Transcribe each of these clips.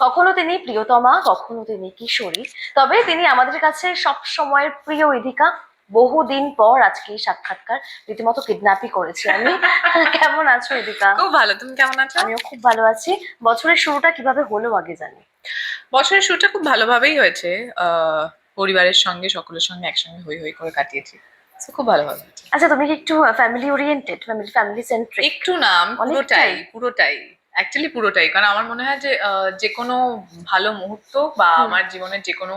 কখনো তিনি প্রিয়তমা, কখনো তিনি কিশোরী, তবে তিনি আমাদের কাছে সব সময়ের প্রিয় ইধিকা। বহুদিন পর আজকে এই সাক্ষাৎকার, রীতিমতো কিডন্যাপই করেছি আমি। কেমন আছো ইধিকা? খুব ভালো। তুমি কেমন আছো? আমিও খুব ভালো আছি। বছরের শুরুটা কিভাবে হলো আগে জানি? বছরের শুরুটা খুব ভালোভাবেই হয়েছে। পরিবারের সঙ্গে, সকলের সঙ্গে একসঙ্গে হই হই করে কাটিয়েছি। So, খুব ভালোভাবে হয়েছে। আচ্ছা, তুমি কি একটু ফ্যামিলি ওরিয়েন্টেড, ফ্যামিলি সেন্ট্রিক? একটু না, আমি পুরোটাই পুরোটাই অ্যাকচুয়ালি পুরোটাই, কারণ আমার মনে হয় যে যে কোনো ভালো মুহূর্ত বা আমার জীবনের যে কোনো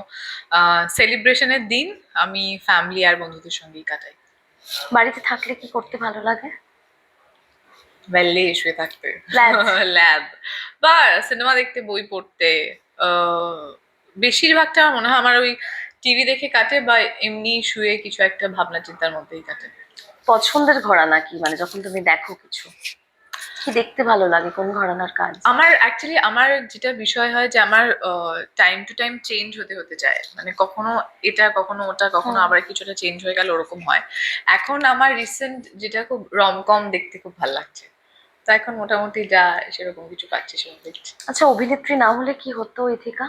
সেলিব্রেশনের দিন আমি ফ্যামিলি আর বন্ধুদের সঙ্গেই কাটাই। বাড়িতে থাকলে কি করতে ভালো লাগে? বেল্লে শুয়ে থাকতে, Lab? ল্যাব বা সিনেমা দেখতে, বই পড়তে। আহ, বেশিরভাগটা আমার মনে হয় আমার ওই টিভি দেখে কাটে বা এমনি শুয়ে কিছু একটা ভাবনা চিন্তার মধ্যেই কাটে। পছন্দের ঘরানা কি, মানে যখন তুমি দেখো কিছু, কি দেখতে ভালো লাগে, কোন ঘরানার কাজ? আমার অ্যাকচুয়ালি আমার যেটা বিষয় হয় যে আমার টাইম টু টাইম চেঞ্জ হতে হতে যায়, মানে কখনো এটা কখনো ওটা, কখনো আবার কিছুটা চেঞ্জ হয়ে গেল, ওরকম হয়। এখন আমার রিসেন্ট যেটা খুব রমকম দেখতে খুব ভালো লাগছে, তো এখন মোটামুটি যা সেরকম কিছু পাচ্ছি সেরকম দেখছি। আচ্ছা, অভিনেত্রী না হলে কি হতো ইথিকা?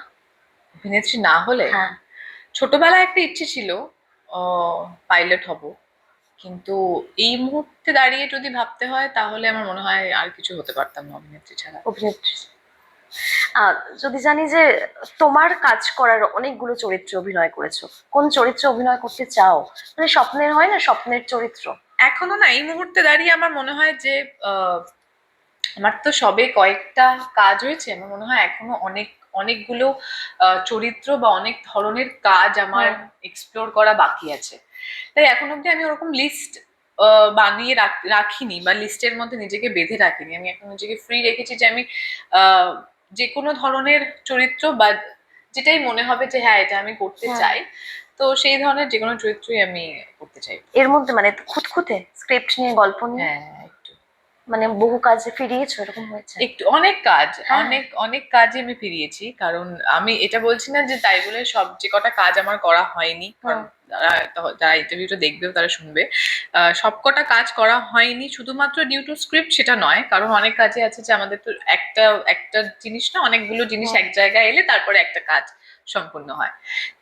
অভিনেত্রী না হলে হ্যাঁ। ছোটবেলায় একটা ইচ্ছে ছিল পাইলট হব, কিন্তু এই মুহূর্তে দাঁড়িয়ে যদি ভাবতে হয় তাহলে আমার মনে হয় আর কিছু হতে পারতাম না অভিনেত্রী ছাড়া। অভিনেত্রী। যদি জানি যে তোমার কাজ করার অনেকগুলো চরিত্রে অভিনয় করেছো, কোন চরিত্রে অভিনয় করতে চাও? মানে স্বপ্নের হয় না, স্বপ্নের চরিত্র। এখনো না, এই মুহূর্তে দাঁড়িয়ে আমার মনে হয় যে আমার তো সবে কয়েকটা কাজ হয়েছে, আমার মনে হয় এখনো অনেকগুলো চরিত্র বা অনেক ধরনের কাজ আমার এক্সপ্লোর করা বাকি আছে। তাই এখন অব্দি আমি ওরকম লিস্ট বানিয়ে রাখিনি বা লিস্টের মধ্যে নিজেকে বেঁধে রাখিনি। আমি এখন নিজেকে ফ্রি রেখেছি যে আমি আহ যে কোনো ধরনের চরিত্র বা যেটাই মনে হবে যে হ্যাঁ এটা আমি করতে চাই, তো সেই ধরনের যে কোনো চরিত্রই আমি করতে চাই। এর মধ্যে মানে খুঁতখুঁতে স্ক্রিপ্ট নিয়ে, গল্প নিয়ে, হ্যাঁ, একটু মানে বহু কাজে ফিরিয়েছো, এরকম হয়েছে? একটু অনেক কাজ, হ্যাঁ। অনেক অনেক কাজে আমি ফিরিয়েছি, কারণ আমি এটা বলছি না যে তাই বলে সব যে কটা কাজ আমার করা হয়নি, কারণ যারা ইন্টারভিউটা দেখবেও তারা শুনবে সব কটা কাজ করা হয়নি শুধুমাত্র ডিউ টু স্ক্রিপ্ট সেটা নয়, কারণ অনেক কাজে আছে যে আমাদের তো একটা একটা জিনিস না, অনেকগুলো জিনিস এক জায়গায় এলে তারপরে একটা কাজ সম্পূর্ণ হয়।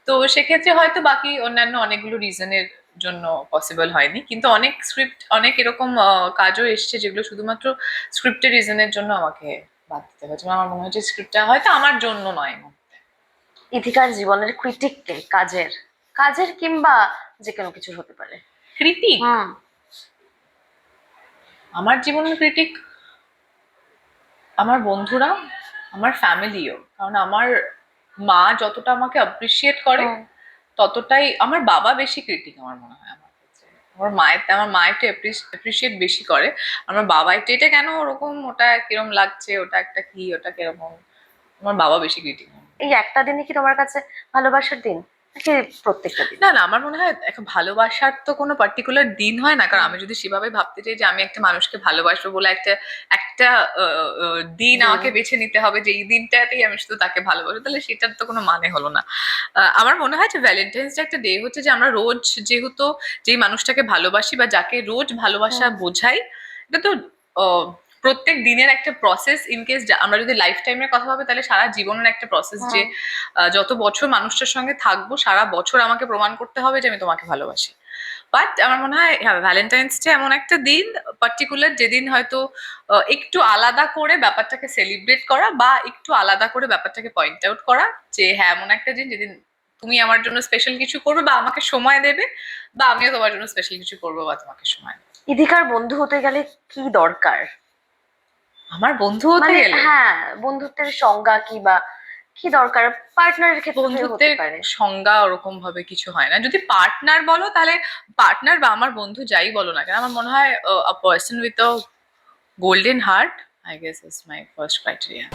তো সেক্ষেত্রে হয়তো বাকি অন্যান্য অনেকগুলো রিজনের জন্য পসিবল হয়নি, কিন্তু অনেক স্ক্রিপ্ট, অনেক এরকম কাজও এসছে যেগুলো শুধুমাত্র স্ক্রিপ্টের রিজনের জন্য আমাকে বাদ দিতে হয়েছে। আমার মনে হচ্ছে স্ক্রিপ্টটা হয়তো আমার জন্য নয়। ইথিকার জীবনের ক্রিটিক কে? কাজের, কাজের কিংবা যে কোনো কিছুর হতে পারে। ক্রিটিক? আমার জীবনের ক্রিটিক আমার বন্ধুরা, আমার ফ্যামিলিও, কারণ আমার মা যতটা আমাকে অ্যাপ্রিসিয়েট করে ততটাই আমার বাবা বেশি ক্রিটিক আমার মনে হয় আমার ক্ষেত্রে। আমার মা একটু অ্যাপ্রিসিয়েট বেশি করে, আমার বাবা একটু এটা কেন ওরকম, ওটা কিরম লাগছে, ওটা একটা কি, ওটা কিরকম, আমার বাবা বেশি ক্রিটিক। এই একটা দিনই কি তোমার কাছে ভালোবাসার দিন, নাকি প্রত্যেকটা দিন? না না, আমার মনে হয় এখন ভালোবাসার তো কোনো পার্টিকুলার দিন হয় না, কারণ আমি যদি সেভাবে ভাবতে চাই যে আমি একটা মানুষকে ভালোবাসবো বলে একটা একটা দিন আমাকে বেছে নিতে হবে যে এই দিনটাতেই আমি শুধু তাকে ভালোবাসবো, তাহলে সেটার তো কোনো মানে হলো না। আমার মনে হয় যে ভ্যালেন্টাইন্স ডে একটা ডে হচ্ছে যে আমরা রোজ যেহেতু যেই মানুষটাকে ভালোবাসি বা যাকে রোজ ভালোবাসা বোঝাই, এটা তো প্রত্যেক দিনের একটা প্রসেস। ইন কেস আমরা যদি লাইফ টাইমের কথা ভাবি তাহলে সারা জীবনের একটা প্রসেস, যে যত বছর মানুষটার সঙ্গে থাকবো সারা বছর আমাকে প্রমাণ করতে হবে যে আমি তোমাকে ভালোবাসি। বাট আমার মনে হয় হ্যাঁ, ভ্যালেন্টাইন্স ডে এমন একটা দিন পার্টিকুলার যেদিন হয়তো একটু আলাদা করে ব্যাপারটাকে সেলিব্রেট করা বা একটু আলাদা করে ব্যাপারটাকে পয়েন্ট আউট করা যে হ্যাঁ এমন একটা দিন যেদিন তুমি আমার জন্য স্পেশাল কিছু করবে বা আমাকে সময় দেবে, বা আমিও তোমার জন্য স্পেশাল কিছু করবো বা তোমাকে সময় দেবো। ইধিকার বন্ধু হতে গেলে কি দরকার? আমার বন্ধু হতে গেলে হ্যাঁ, বন্ধুত্বের সংজ্ঞা কি, বা কি দরকার? পার্টনারের ক্ষেত্রে হতে বন্ধুত্বের পারে। সংজ্ঞা ওরকম ভাবে কিছু হয় না। যদি পার্টনার বলো তাহলে পার্টনার বা আমার বন্ধু যাই বলো না কেন, আমার মনে হয় a person with a golden heart I guess is my first criteria.